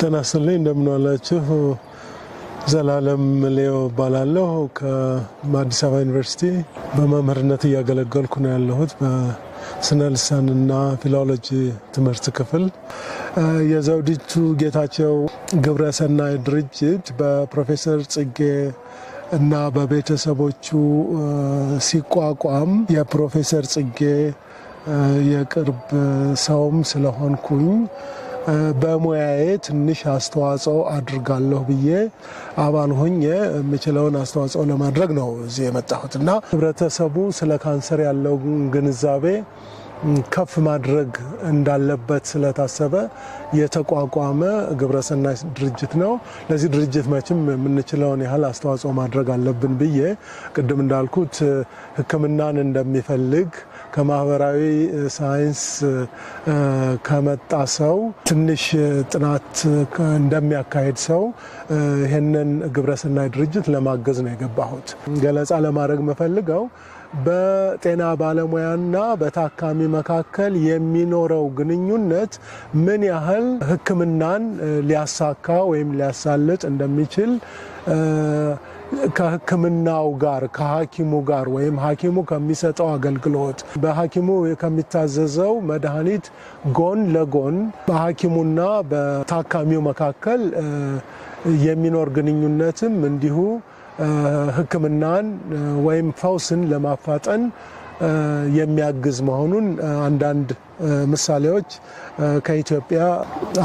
ተናስልኝ እንደምን ዋላችሁ። ዘላለም ሌዮ ባላለሁ ከአዲስ አበባ ዩኒቨርሲቲ በመምህርነት እያገለገልኩ ነው ያለሁት በስነ ልሳንና ፊሎሎጂ ትምህርት ክፍል። የዘውዲቱ ጌታቸው ግብረሰናይ ድርጅት በፕሮፌሰር ጽጌ እና በቤተሰቦቹ ሲቋቋም የፕሮፌሰር ጽጌ የቅርብ ሰውም ስለሆንኩኝ በሙያዬ ትንሽ አስተዋጽኦ አድርጋለሁ ብዬ አባል ሆኜ የምችለውን አስተዋጽኦ ለማድረግ ነው እዚህ የመጣሁትና ህብረተሰቡ ስለ ካንሰር ያለው ግንዛቤ ከፍ ማድረግ እንዳለበት ስለታሰበ የተቋቋመ ግብረሰናይ ድርጅት ነው። ለዚህ ድርጅት መቼም የምንችለውን ያህል አስተዋጽኦ ማድረግ አለብን ብዬ ቅድም እንዳልኩት ሕክምናን እንደሚፈልግ ከማህበራዊ ሳይንስ ከመጣ ሰው ትንሽ ጥናት እንደሚያካሄድ ሰው ይህንን ግብረሰናይ ድርጅት ለማገዝ ነው የገባሁት። ገለጻ ለማድረግ መፈልገው በጤና ባለሙያና በታካሚ መካከል የሚኖረው ግንኙነት ምን ያህል ሕክምናን ሊያሳካ ወይም ሊያሳልጥ እንደሚችል ከሕክምናው ጋር ከሐኪሙ ጋር ወይም ሐኪሙ ከሚሰጠው አገልግሎት በሐኪሙ ከሚታዘዘው መድኃኒት ጎን ለጎን በሐኪሙና በታካሚው መካከል የሚኖር ግንኙነትም እንዲሁ ሕክምናን ወይም ፈውስን ለማፋጠን የሚያግዝ መሆኑን አንዳንድ ምሳሌዎች ከኢትዮጵያ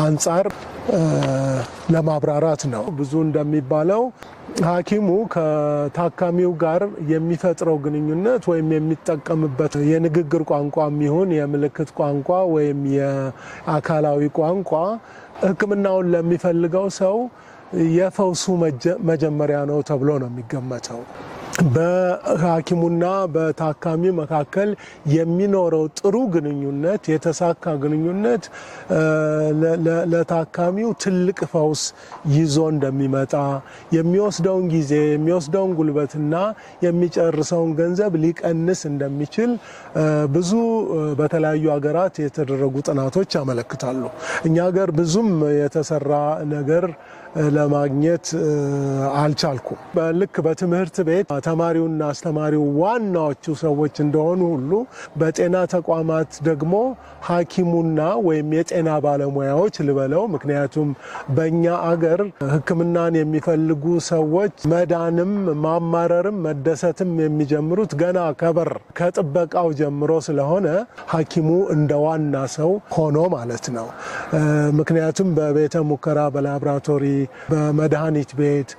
አንጻር ለማብራራት ነው። ብዙ እንደሚባለው ሐኪሙ ከታካሚው ጋር የሚፈጥረው ግንኙነት ወይም የሚጠቀምበት የንግግር ቋንቋም ይሁን የምልክት ቋንቋ ወይም የአካላዊ ቋንቋ ሕክምናውን ለሚፈልገው ሰው የፈውሱ መጀመሪያ ነው ተብሎ ነው የሚገመተው። በሐኪሙና በታካሚው መካከል የሚኖረው ጥሩ ግንኙነት፣ የተሳካ ግንኙነት ለታካሚው ትልቅ ፈውስ ይዞ እንደሚመጣ የሚወስደውን ጊዜ የሚወስደውን ጉልበትና የሚጨርሰውን ገንዘብ ሊቀንስ እንደሚችል ብዙ በተለያዩ ሀገራት የተደረጉ ጥናቶች ያመለክታሉ። እኛ ሀገር ብዙም የተሰራ ነገር ለማግኘት አልቻልኩም። ልክ በትምህርት ቤት ተማሪውና አስተማሪው ዋናዎቹ ሰዎች እንደሆኑ ሁሉ በጤና ተቋማት ደግሞ ሐኪሙና ወይም የጤና ባለሙያዎች ልበለው። ምክንያቱም በእኛ አገር ሕክምናን የሚፈልጉ ሰዎች መዳንም ማማረርም መደሰትም የሚጀምሩት ገና ከበር ከጥበቃው ጀምሮ ስለሆነ ሐኪሙ እንደ ዋና ሰው ሆኖ ማለት ነው። ምክንያቱም በቤተ ሙከራ በላቦራቶሪ በመድኃኒት ቤት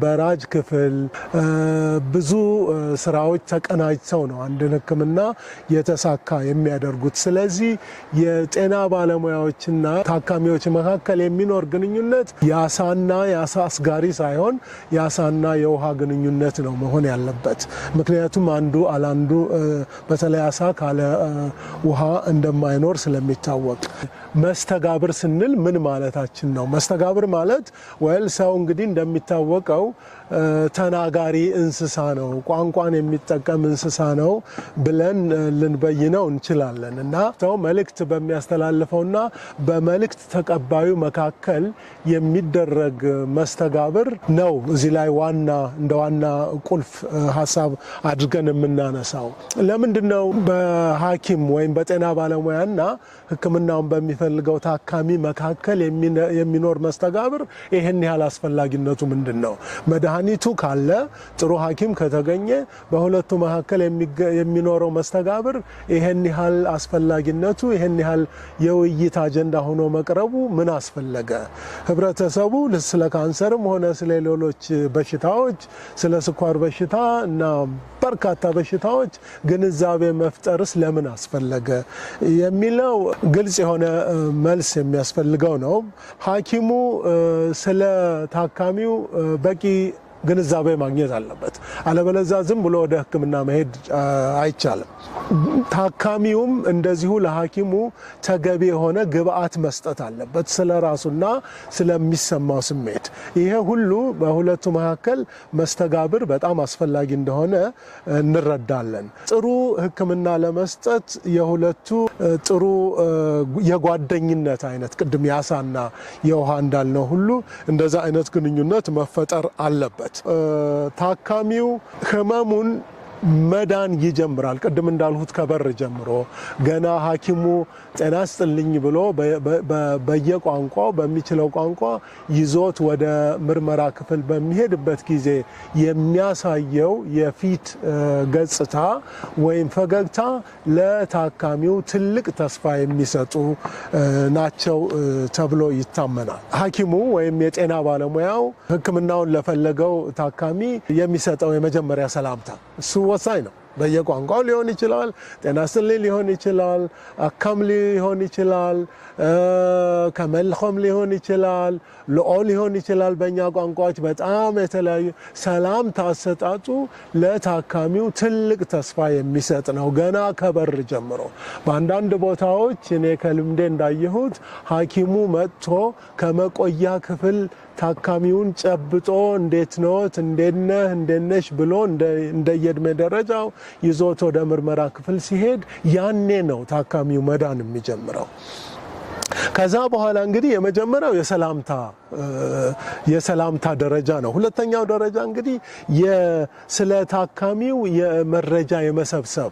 በራጅ ክፍል ብዙ ስራዎች ተቀናጅተው ነው አንድን ሕክምና የተሳካ የሚያደርጉት። ስለዚህ የጤና ባለሙያዎችና ታካሚዎች መካከል የሚኖር ግንኙነት የአሳና የአሳ አስጋሪ ሳይሆን የአሳና የውሃ ግንኙነት ነው መሆን ያለበት። ምክንያቱም አንዱ አላንዱ በተለይ አሳ ካለ ውሃ እንደማይኖር ስለሚታወቅ። መስተጋብር ስንል ምን ማለታችን ነው? መስተጋብር ማለት ሰው እንግዲህ እንደሚታወቀው ተናጋሪ እንስሳ ነው፣ ቋንቋን የሚጠቀም እንስሳ ነው ብለን ልንበይነው እንችላለን። እና ሰው መልእክት በሚያስተላልፈውና በመልእክት ተቀባዩ መካከል የሚደረግ መስተጋብር ነው እዚህ ላይ እንደ ዋና ቁልፍ ሀሳብ አድርገን የምናነሳው። ለምንድነው በሐኪም ወይም በጤና ባለሙያና ሕክምናውን በሚፈልገው ታካሚ መካከል የሚኖር መስተጋብር ይህን ያህል አስፈላጊነቱ ምንድን ነው? መድኃኒቱ ካለ ጥሩ ሐኪም ከተገኘ በሁለቱ መካከል የሚኖረው መስተጋብር ይህን ያህል አስፈላጊነቱ ይህን ያህል የውይይት አጀንዳ ሆኖ መቅረቡ ምን አስፈለገ? ህብረተሰቡ ስለ ካንሰርም ሆነ ስለ ሌሎች በሽታዎች ስለ ስኳር በሽታ እና በርካታ በሽታዎች ግንዛቤ መፍጠርስ ለምን አስፈለገ የሚለው ግልጽ የሆነ መልስ የሚያስፈልገው ነው። ሐኪሙ ስለ ታካሚው በቂ ግንዛቤ ማግኘት አለበት። አለበለዚያ ዝም ብሎ ወደ ሕክምና መሄድ አይቻልም። ታካሚውም እንደዚሁ ለሐኪሙ ተገቢ የሆነ ግብአት መስጠት አለበት ስለራሱና ስለሚሰማው ስሜት። ይሄ ሁሉ በሁለቱ መካከል መስተጋብር በጣም አስፈላጊ እንደሆነ እንረዳለን። ጥሩ ሕክምና ለመስጠት የሁለቱ ጥሩ የጓደኝነት አይነት ቅድም ያሳና የውሃ እንዳልነው ሁሉ እንደዛ አይነት ግንኙነት መፈጠር አለበት። ታካሚው ህመሙን መዳን ይጀምራል። ቅድም እንዳልሁት ከበር ጀምሮ ገና ሐኪሙ ጤና ይስጥልኝ ብሎ በየቋንቋው በሚችለው ቋንቋ ይዞት ወደ ምርመራ ክፍል በሚሄድበት ጊዜ የሚያሳየው የፊት ገጽታ ወይም ፈገግታ ለታካሚው ትልቅ ተስፋ የሚሰጡ ናቸው ተብሎ ይታመናል። ሐኪሙ ወይም የጤና ባለሙያው ሕክምናውን ለፈለገው ታካሚ የሚሰጠው የመጀመሪያ ሰላምታ እሱ ወሳኝ ነው። በየቋንቋው ሊሆን ይችላል፣ ጤና ይስጥልኝ ሊሆን ይችላል፣ አካም ሊሆን ይችላል፣ ከመልኾም ሊሆን ይችላል፣ ልኦ ሊሆን ይችላል። በእኛ ቋንቋዎች በጣም የተለያዩ ሰላምታ አሰጣጡ ለታካሚው ትልቅ ተስፋ የሚሰጥ ነው ገና ከበር ጀምሮ። በአንዳንድ ቦታዎች እኔ ከልምዴ እንዳየሁት ሐኪሙ መጥቶ ከመቆያ ክፍል ታካሚውን ጨብጦ እንዴት ነዎት፣ እንዴት ነህ፣ እንዴት ነሽ ብሎ እንደየእድሜ ደረጃው ይዞት ወደ ምርመራ ክፍል ሲሄድ ያኔ ነው ታካሚው መዳን የሚጀምረው። ከዛ በኋላ እንግዲህ የመጀመሪያው የሰላምታ ደረጃ ነው። ሁለተኛው ደረጃ እንግዲህ ስለ ታካሚው የመረጃ የመሰብሰብ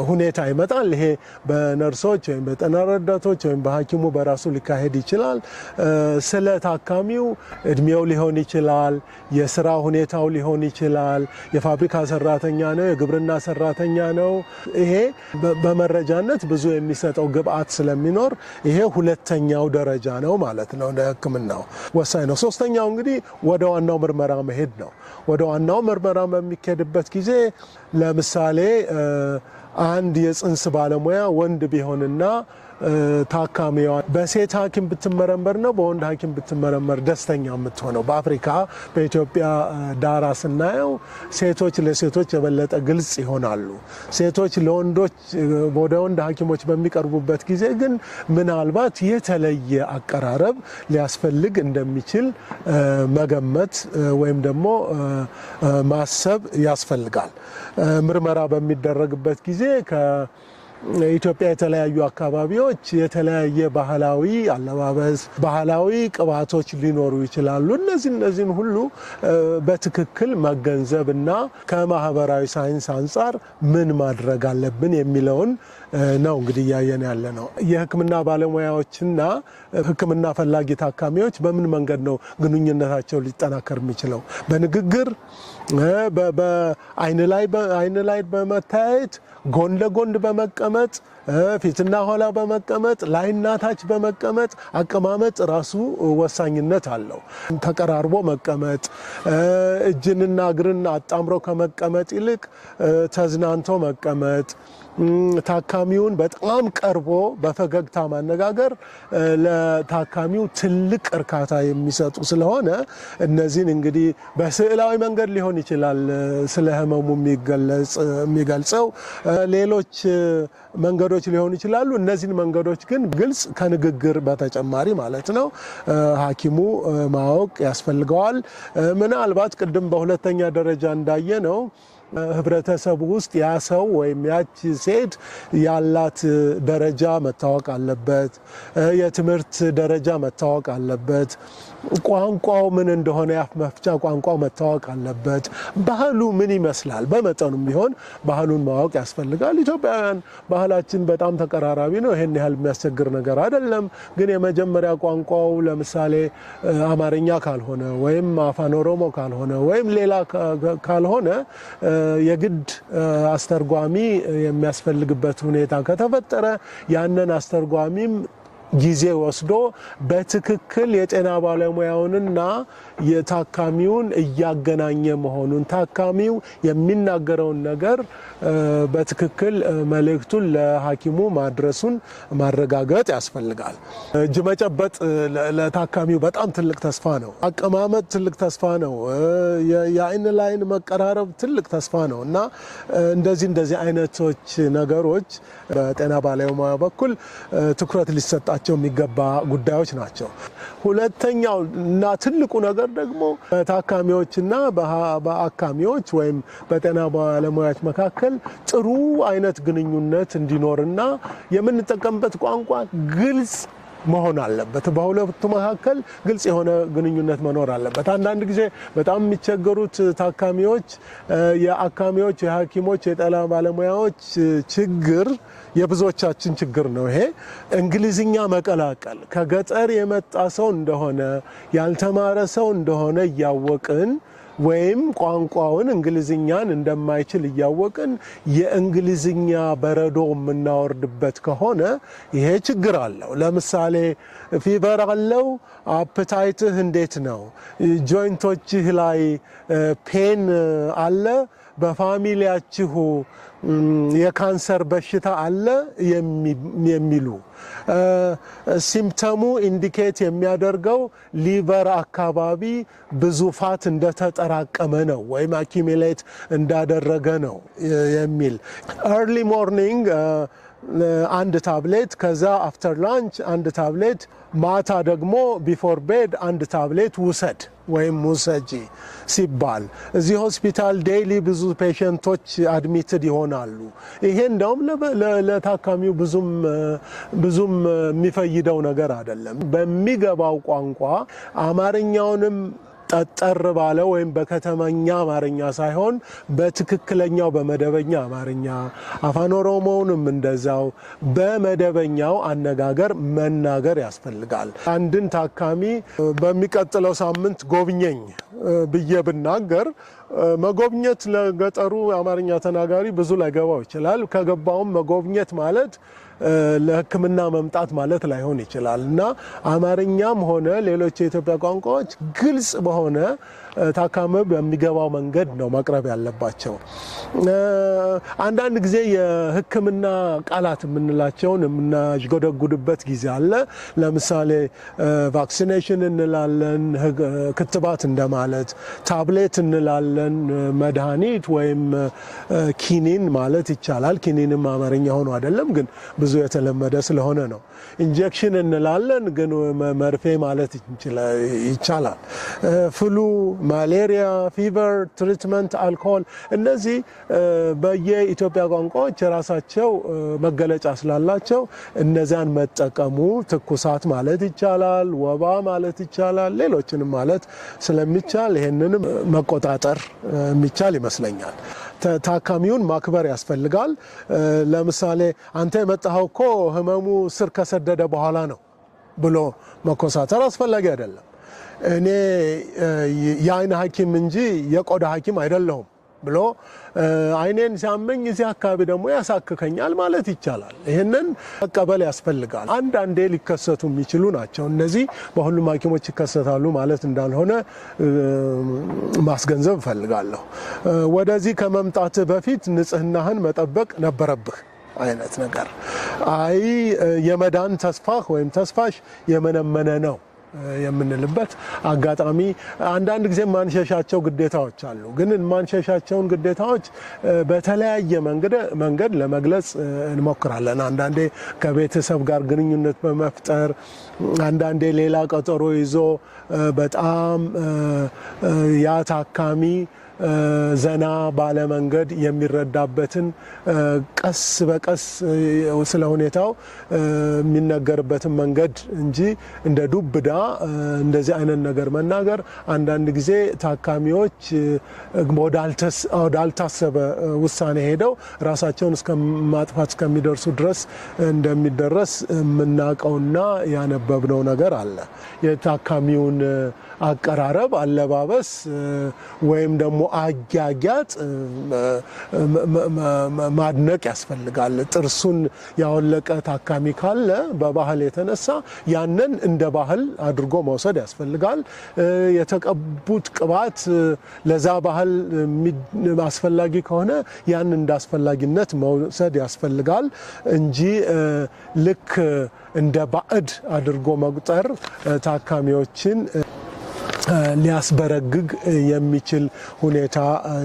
ሁኔታ ይመጣል። ይሄ በነርሶች ወይም በጤና ረዳቶች ወይም በሐኪሙ በራሱ ሊካሄድ ይችላል። ስለ ታካሚው እድሜው ሊሆን ይችላል፣ የስራ ሁኔታው ሊሆን ይችላል፣ የፋብሪካ ሰራተኛ ነው፣ የግብርና ሰራተኛ ነው። ይሄ በመረጃነት ብዙ የሚሰጠው ግብአት ስለሚኖር ይሄ ሁለተኛው ደረጃ ነው ማለት ነው። ለሕክምናው ወሳኝ ነው። ሶስተኛው እንግዲህ ወደ ዋናው ምርመራ መሄድ ነው። ወደ ዋናው ምርመራ በሚካሄድበት ጊዜ ለምሳሌ አንድ የጽንስ ባለሙያ ወንድ ቢሆንና ታካሚዋ በሴት ሐኪም ብትመረመር ነው በወንድ ሐኪም ብትመረመር ደስተኛ የምትሆነው? በአፍሪካ በኢትዮጵያ ዳራ ስናየው ሴቶች ለሴቶች የበለጠ ግልጽ ይሆናሉ። ሴቶች ለወንዶች ወደ ወንድ ሐኪሞች በሚቀርቡበት ጊዜ ግን ምናልባት የተለየ አቀራረብ ሊያስፈልግ እንደሚችል መገመት ወይም ደግሞ ማሰብ ያስፈልጋል። ምርመራ በሚደረግበት ጊዜ ኢትዮጵያ የተለያዩ አካባቢዎች የተለያየ ባህላዊ አለባበስ፣ ባህላዊ ቅባቶች ሊኖሩ ይችላሉ። እነዚህን ሁሉ በትክክል መገንዘብና ከማህበራዊ ሳይንስ አንጻር ምን ማድረግ አለብን የሚለውን ነው እንግዲህ እያየን ያለ ነው። የሕክምና ባለሙያዎችና ሕክምና ፈላጊ ታካሚዎች በምን መንገድ ነው ግንኙነታቸው ሊጠናከር የሚችለው? በንግግር፣ በአይን ላይ በመታየት፣ ጎን ለጎን በመቀመጥ፣ ፊትና ኋላ በመቀመጥ፣ ላይና ታች በመቀመጥ አቀማመጥ ራሱ ወሳኝነት አለው። ተቀራርቦ መቀመጥ፣ እጅንና እግርን አጣምሮ ከመቀመጥ ይልቅ ተዝናንቶ መቀመጥ፣ ታካሚውን በጣም ቀርቦ በፈገግታ ማነጋገር ለታካሚው ትልቅ እርካታ የሚሰጡ ስለሆነ እነዚህን እንግዲህ በስዕላዊ መንገድ ሊሆን ይችላል ስለ ህመሙ የሚገልጸው፣ ሌሎች መንገዶች ሊሆኑ ይችላሉ። እነዚህን መንገዶች ግን ግልጽ ከንግግር በተጨማሪ ማለት ነው ሐኪሙ ማወቅ ያስፈልገዋል። ምናልባት ቅድም በሁለተኛ ደረጃ እንዳየ ነው ህብረተሰቡ ውስጥ ያ ሰው ወይም ያቺ ሴት ያላት ደረጃ መታወቅ አለበት። የትምህርት ደረጃ መታወቅ አለበት። ቋንቋው ምን እንደሆነ የአፍ መፍቻ ቋንቋው መታወቅ አለበት። ባህሉ ምን ይመስላል በመጠኑም ቢሆን ባህሉን ማወቅ ያስፈልጋል። ኢትዮጵያውያን ባህላችን በጣም ተቀራራቢ ነው። ይሄን ያህል የሚያስቸግር ነገር አይደለም። ግን የመጀመሪያ ቋንቋው ለምሳሌ አማርኛ ካልሆነ ወይም አፋን ኦሮሞ ካልሆነ ወይም ሌላ ካልሆነ የግድ አስተርጓሚ የሚያስፈልግበት ሁኔታ ከተፈጠረ ያንን አስተርጓሚም ጊዜ ወስዶ በትክክል የጤና ባለሙያውንና የታካሚውን እያገናኘ መሆኑን ታካሚው የሚናገረውን ነገር በትክክል መልእክቱን ለሐኪሙ ማድረሱን ማረጋገጥ ያስፈልጋል። እጅ መጨበጥ ለታካሚው በጣም ትልቅ ተስፋ ነው። አቀማመጥ ትልቅ ተስፋ ነው። የአይን ላይን መቀራረብ ትልቅ ተስፋ ነው እና እንደዚህ አይነቶች ነገሮች በጤና ባለሙያ በኩል ትኩረት ሊሰጣቸው የሚገባ ጉዳዮች ናቸው። ሁለተኛው እና ትልቁ ነገር ደግሞ በታካሚዎችና በአካሚዎች ወይም በጤና ባለሙያዎች መካከል ጥሩ አይነት ግንኙነት እንዲኖርና የምንጠቀምበት ቋንቋ ግልጽ መሆን አለበት። በሁለቱ መካከል ግልጽ የሆነ ግንኙነት መኖር አለበት። አንዳንድ ጊዜ በጣም የሚቸገሩት ታካሚዎች፣ የአካሚዎች፣ የሐኪሞች፣ የጤና ባለሙያዎች ችግር የብዙዎቻችን ችግር ነው። ይሄ እንግሊዝኛ መቀላቀል ከገጠር የመጣ ሰው እንደሆነ ያልተማረ ሰው እንደሆነ እያወቅን ወይም ቋንቋውን እንግሊዝኛን እንደማይችል እያወቅን የእንግሊዝኛ በረዶ የምናወርድበት ከሆነ ይሄ ችግር አለው። ለምሳሌ ፊቨር አለው፣ አፕታይትህ እንዴት ነው፣ ጆይንቶችህ ላይ ፔን አለ፣ በፋሚሊያችሁ የካንሰር በሽታ አለ የሚሉ ሲምፕተሙ ኢንዲኬት የሚያደርገው ሊቨር አካባቢ ብዙ ፋት እንደተጠራቀመ ነው ወይም አኪሚሌት እንዳደረገ ነው የሚል ኤርሊ ሞርኒንግ አንድ ታብሌት ከዛ አፍተር ላንች አንድ ታብሌት ማታ ደግሞ ቢፎር ቤድ አንድ ታብሌት ውሰድ ወይም ውሰጂ ሲባል እዚህ ሆስፒታል ዴይሊ ብዙ ፔሸንቶች አድሚትድ ይሆናሉ። ይሄ እንደውም ለታካሚው ብዙም የሚፈይደው ነገር አይደለም። በሚገባው ቋንቋ አማርኛውንም ጠጠር ባለ ወይም በከተማኛ አማርኛ ሳይሆን በትክክለኛው በመደበኛ አማርኛ አፋን ኦሮሞውንም እንደዛው በመደበኛው አነጋገር መናገር ያስፈልጋል። አንድን ታካሚ በሚቀጥለው ሳምንት ጎብኘኝ ብዬ ብናገር መጎብኘት ለገጠሩ አማርኛ ተናጋሪ ብዙ ላይገባው ይችላል። ከገባውም መጎብኘት ማለት ለሕክምና መምጣት ማለት ላይሆን ይችላል እና አማርኛም ሆነ ሌሎች የኢትዮጵያ ቋንቋዎች ግልጽ በሆነ ታካሚ በሚገባው መንገድ ነው መቅረብ ያለባቸው። አንዳንድ ጊዜ የሕክምና ቃላት የምንላቸውን የምናሽጎደጉድበት ጊዜ አለ። ለምሳሌ ቫክሲኔሽን እንላለን፣ ክትባት እንደማለት፣ ታብሌት እንላለን፣ መድኃኒት ወይም ኪኒን ማለት ይቻላል። ኪኒንም አማርኛ ሆኖ አይደለም ግን ብዙ የተለመደ ስለሆነ ነው። ኢንጀክሽን እንላለን ግን መርፌ ማለት ይቻላል። ፍሉ፣ ማሌሪያ፣ ፊቨር፣ ትሪትመንት፣ አልኮሆል እነዚህ በየኢትዮጵያ ቋንቋዎች የራሳቸው መገለጫ ስላላቸው እነዛን መጠቀሙ ትኩሳት ማለት ይቻላል፣ ወባ ማለት ይቻላል፣ ሌሎችንም ማለት ስለሚቻል ይሄንንም መቆጣጠር የሚቻል ይመስለኛል። ታካሚውን ማክበር ያስፈልጋል። ለምሳሌ አንተ የመጣኸው እኮ ህመሙ ስር ከሰደደ በኋላ ነው ብሎ መኮሳተር አስፈላጊ አይደለም። እኔ የአይን ሐኪም እንጂ የቆዳ ሐኪም አይደለሁም ብሎ አይኔን ሲያመኝ እዚህ አካባቢ ደግሞ ያሳክከኛል ማለት ይቻላል። ይህንን መቀበል ያስፈልጋል። አንዳንዴ ሊከሰቱ የሚችሉ ናቸው። እነዚህ በሁሉም ሐኪሞች ይከሰታሉ ማለት እንዳልሆነ ማስገንዘብ እፈልጋለሁ። ወደዚህ ከመምጣትህ በፊት ንጽህናህን መጠበቅ ነበረብህ አይነት ነገር። አይ የመዳን ተስፋህ ወይም ተስፋሽ የመነመነ ነው የምንልበት አጋጣሚ አንዳንድ ጊዜ ማንሸሻቸው ግዴታዎች አሉ። ግን ማንሸሻቸውን ግዴታዎች በተለያየ መንገድ ለመግለጽ እንሞክራለን። አንዳንዴ ከቤተሰብ ጋር ግንኙነት በመፍጠር አንዳንዴ ሌላ ቀጠሮ ይዞ በጣም ያ ታካሚ ዘና ባለ መንገድ የሚረዳበትን ቀስ በቀስ ስለ ሁኔታው የሚነገርበትን መንገድ እንጂ እንደ ዱብዳ እንደዚህ አይነት ነገር መናገር አንዳንድ ጊዜ ታካሚዎች ወዳልታሰበ ውሳኔ ሄደው ራሳቸውን እስከ ማጥፋት እስከሚደርሱ ድረስ እንደሚደረስ የምናውቀውና ያነበብነው ነገር አለ። የታካሚውን አቀራረብ፣ አለባበስ ወይም ደግሞ አጋጋጥ ማድነቅ ያስፈልጋል። ጥርሱን ያወለቀ ታካሚ ካለ በባህል የተነሳ ያንን እንደ ባህል አድርጎ መውሰድ ያስፈልጋል። የተቀቡት ቅባት ለዛ ባህል አስፈላጊ ከሆነ ያን እንደ አስፈላጊነት መውሰድ ያስፈልጋል እንጂ ልክ እንደ ባዕድ አድርጎ መቁጠር ታካሚዎችን ሊያስበረግግ የሚችል ሁኔታ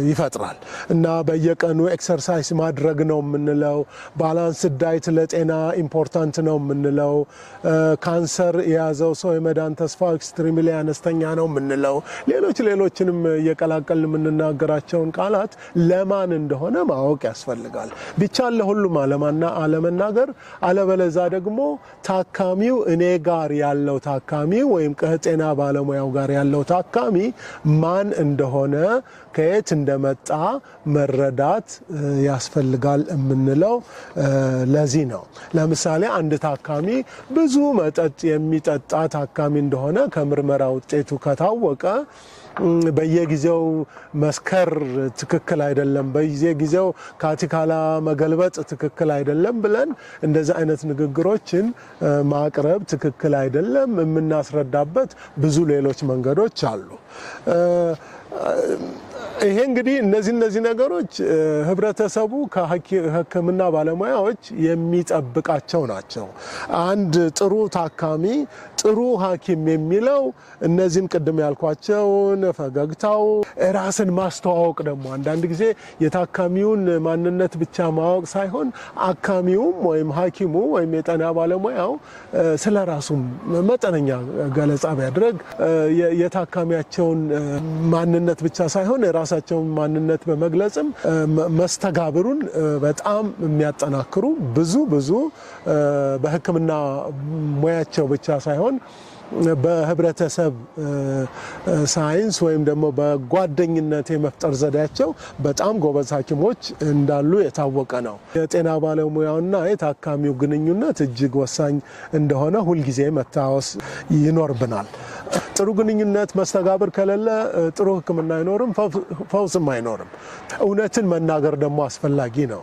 ይፈጥራል እና በየቀኑ ኤክሰርሳይዝ ማድረግ ነው የምንለው። ባላንስ ዳይት ለጤና ኢምፖርታንት ነው የምንለው። ካንሰር የያዘው ሰው የመዳን ተስፋው ኤክስትሪምሊ አነስተኛ ነው የምንለው። ሌሎችንም እየቀላቀል የምንናገራቸውን ቃላት ለማን እንደሆነ ማወቅ ያስፈልጋል። ቢቻል ለሁሉም አለመናገር፣ አለበለዛ ደግሞ ታካሚው እኔ ጋር ያለው ታካሚ ወይም ከጤና ባለሙያው ጋር ያለው ታካሚ ማን እንደሆነ ከየት እንደመጣ መረዳት ያስፈልጋል የምንለው ለዚህ ነው። ለምሳሌ አንድ ታካሚ ብዙ መጠጥ የሚጠጣ ታካሚ እንደሆነ ከምርመራ ውጤቱ ከታወቀ በየጊዜው መስከር ትክክል አይደለም፣ በየጊዜው ካቲካላ መገልበጥ ትክክል አይደለም ብለን እንደዚህ አይነት ንግግሮችን ማቅረብ ትክክል አይደለም። የምናስረዳበት ብዙ ሌሎች መንገዶች አሉ። ይሄ እንግዲህ እነዚህ ነገሮች ህብረተሰቡ ከሕክምና ባለሙያዎች የሚጠብቃቸው ናቸው። አንድ ጥሩ ታካሚ ጥሩ ሐኪም የሚለው እነዚህን ቅድም ያልኳቸውን ፈገግታው፣ ራስን ማስተዋወቅ ደግሞ አንዳንድ ጊዜ የታካሚውን ማንነት ብቻ ማወቅ ሳይሆን አካሚውም ወይም ሐኪሙ ወይም የጤና ባለሙያው ስለ ራሱም መጠነኛ ገለጻ ቢያደርግ የታካሚያቸውን ማንነት ብቻ ሳይሆን የራሳቸውን ማንነት በመግለጽም መስተጋብሩን በጣም የሚያጠናክሩ ብዙ በሕክምና ሙያቸው ብቻ ሳይሆን በህብረተሰብ ሳይንስ ወይም ደግሞ በጓደኝነት የመፍጠር ዘዴያቸው በጣም ጎበዝ ሐኪሞች እንዳሉ የታወቀ ነው። የጤና ባለሙያውና የታካሚው ግንኙነት እጅግ ወሳኝ እንደሆነ ሁልጊዜ መታወስ ይኖርብናል። ጥሩ ግንኙነት መስተጋብር ከሌለ ጥሩ ሕክምና አይኖርም፣ ፈውስም አይኖርም። እውነትን መናገር ደግሞ አስፈላጊ ነው።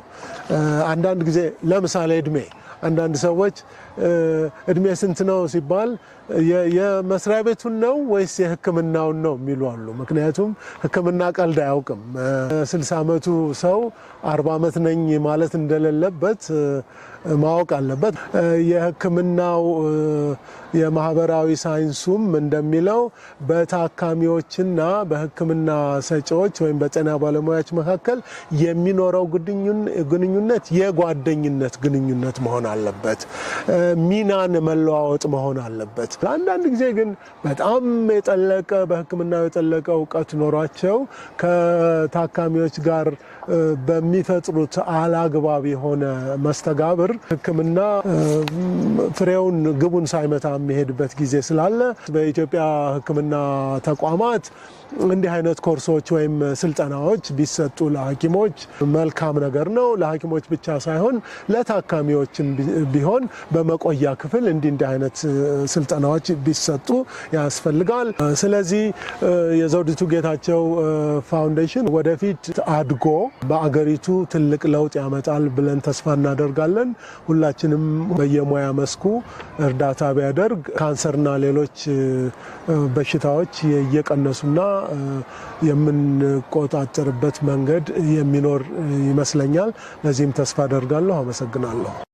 አንዳንድ ጊዜ ለምሳሌ አንዳንድ ሰዎች እድሜ ስንት ነው ሲባል የመስሪያ ቤቱን ነው ወይስ የሕክምናውን ነው የሚሉ አሉ። ምክንያቱም ሕክምና ቀልድ አያውቅም። 60 ዓመቱ ሰው 40 ዓመት ነኝ ማለት እንደሌለበት ማወቅ አለበት። የሕክምናው የማህበራዊ ሳይንሱም እንደሚለው በታካሚዎችና በሕክምና ሰጪዎች ወይም በጤና ባለሙያዎች መካከል የሚኖረው ግንኙነት የጓደኝነት ግንኙነት መሆን አለበት። ሚናን መለዋወጥ መሆን አለበት። አንዳንድ ጊዜ ግን በጣም የጠለቀ በሕክምናው የጠለቀ እውቀት ኖሯቸው ከታካሚዎች ጋር በሚፈጥሩት አላግባብ የሆነ መስተጋብር ሕክምና ፍሬውን ግቡን ሳይመታ የሚሄድበት ጊዜ ስላለ በኢትዮጵያ ሕክምና ተቋማት እንዲህ አይነት ኮርሶች ወይም ስልጠናዎች ቢሰጡ ለሐኪሞች መልካም ነገር ነው። ለሐኪሞች ብቻ ሳይሆን ለታካሚዎችም ቢሆን በመቆያ ክፍል እንዲህ አይነት ስልጠናዎች ቢሰጡ ያስፈልጋል። ስለዚህ የዘውዲቱ ጌታቸው ፋውንዴሽን ወደፊት አድጎ በአገሪቱ ትልቅ ለውጥ ያመጣል ብለን ተስፋ እናደርጋለን። ሁላችንም በየሙያ መስኩ እርዳታ ቢያደርግ ካንሰርና ሌሎች በሽታዎች እየቀነሱና የምንቆጣጠርበት መንገድ የሚኖር ይመስለኛል። ለዚህም ተስፋ አደርጋለሁ። አመሰግናለሁ።